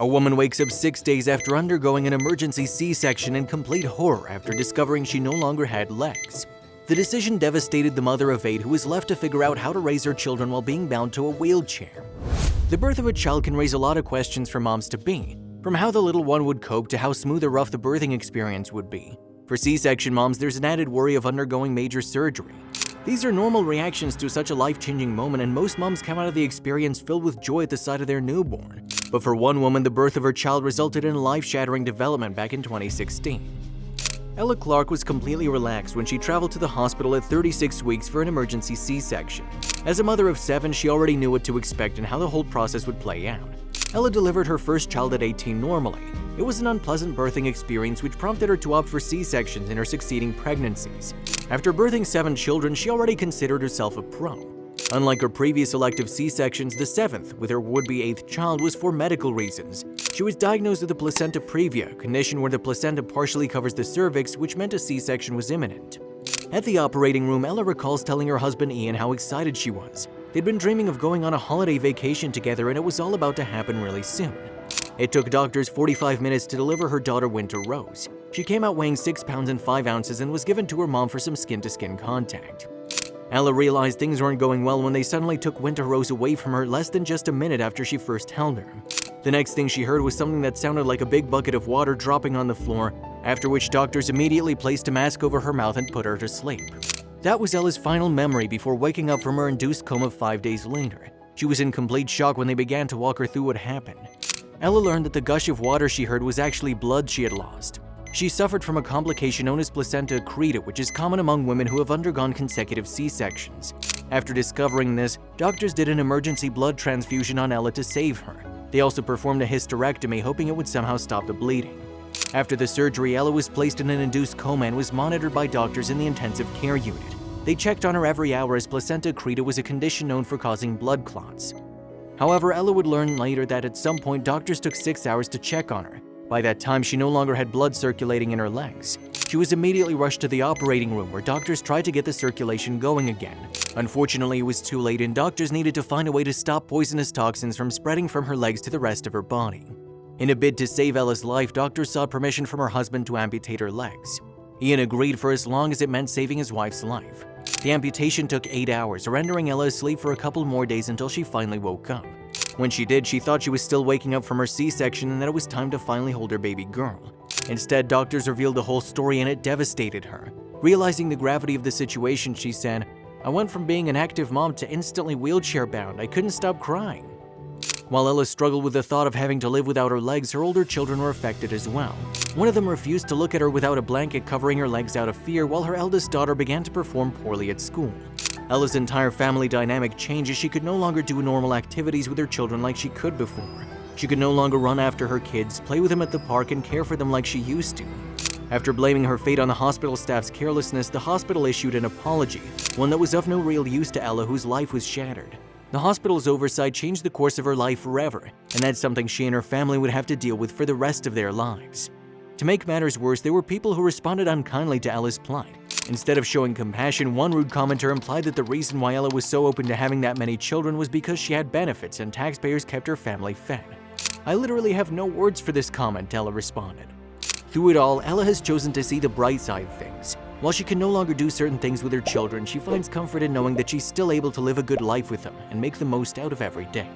A woman wakes up 6 days after undergoing an emergency C-section in complete horror after discovering she no longer had legs. The decision devastated the mother of 8 who was left to figure out how to raise her children while being bound to a wheelchair. The birth of a child can raise a lot of questions for moms-to-be, from how the little one would cope to how smooth or rough the birthing experience would be. For C-section moms, there's an added worry of undergoing major surgery. These are normal reactions to such a life-changing moment, and most moms come out of the experience filled with joy at the sight of their newborn. But for one woman, the birth of her child resulted in a life-shattering development back in 2016. Ella Clark was completely relaxed when she traveled to the hospital at 36 weeks for an emergency C-section. As a mother of 7, she already knew what to expect and how the whole process would play out. Ella delivered her first child at 18 normally. It was an unpleasant birthing experience which prompted her to opt for C-sections in her succeeding pregnancies. After birthing 7 children, she already considered herself a pro. Unlike her previous elective C-sections, the 7th, with her would-be 8th child, was for medical reasons. She was diagnosed with a placenta previa, a condition where the placenta partially covers the cervix, which meant a C-section was imminent. At the operating room, Ella recalls telling her husband Ian how excited she was. They'd been dreaming of going on a holiday vacation together, and it was all about to happen really soon. It took doctors 45 minutes to deliver her daughter Winter Rose. She came out weighing 6 pounds and 5 ounces and was given to her mom for some skin-to-skin contact. Ella realized things weren't going well when they suddenly took Winter Rose away from her less than just a minute after she first held her. The next thing she heard was something that sounded like a big bucket of water dropping on the floor, after which doctors immediately placed a mask over her mouth and put her to sleep. That was Ella's final memory before waking up from her induced coma 5 days later. She was in complete shock when they began to walk her through what happened. Ella learned that the gush of water she heard was actually blood she had lost. She suffered from a complication known as placenta accreta, which is common among women who have undergone consecutive C-sections. After discovering this, doctors did an emergency blood transfusion on Ella to save her. They also performed a hysterectomy, hoping it would somehow stop the bleeding. After the surgery, Ella was placed in an induced coma and was monitored by doctors in the intensive care unit. They checked on her every hour as placenta accreta was a condition known for causing blood clots. However, Ella would learn later that at some point doctors took 6 hours to check on her. By that time, she no longer had blood circulating in her legs. She was immediately rushed to the operating room where doctors tried to get the circulation going again. Unfortunately, it was too late and doctors needed to find a way to stop poisonous toxins from spreading from her legs to the rest of her body. In a bid to save Ella's life, doctors sought permission from her husband to amputate her legs. Ian agreed for as long as it meant saving his wife's life. The amputation took 8 hours, rendering Ella asleep for a couple more days until she finally woke up. When she did, she thought she was still waking up from her C-section and that it was time to finally hold her baby girl. Instead, doctors revealed the whole story and it devastated her. Realizing the gravity of the situation, she said, "I went from being an active mom to instantly wheelchair-bound. I couldn't stop crying." While Ella struggled with the thought of having to live without her legs, her older children were affected as well. One of them refused to look at her without a blanket covering her legs out of fear, while her eldest daughter began to perform poorly at school. Ella's entire family dynamic changed as she could no longer do normal activities with her children like she could before. She could no longer run after her kids, play with them at the park, and care for them like she used to. After blaming her fate on the hospital staff's carelessness, the hospital issued an apology, one that was of no real use to Ella, whose life was shattered. The hospital's oversight changed the course of her life forever, and that's something she and her family would have to deal with for the rest of their lives. To make matters worse, there were people who responded unkindly to Ella's plight. Instead of showing compassion, one rude commenter implied that the reason why Ella was so open to having that many children was because she had benefits and taxpayers kept her family fed. "I literally have no words for this comment," Ella responded. Through it all, Ella has chosen to see the bright side of things. While she can no longer do certain things with her children, she finds comfort in knowing that she's still able to live a good life with them and make the most out of every day.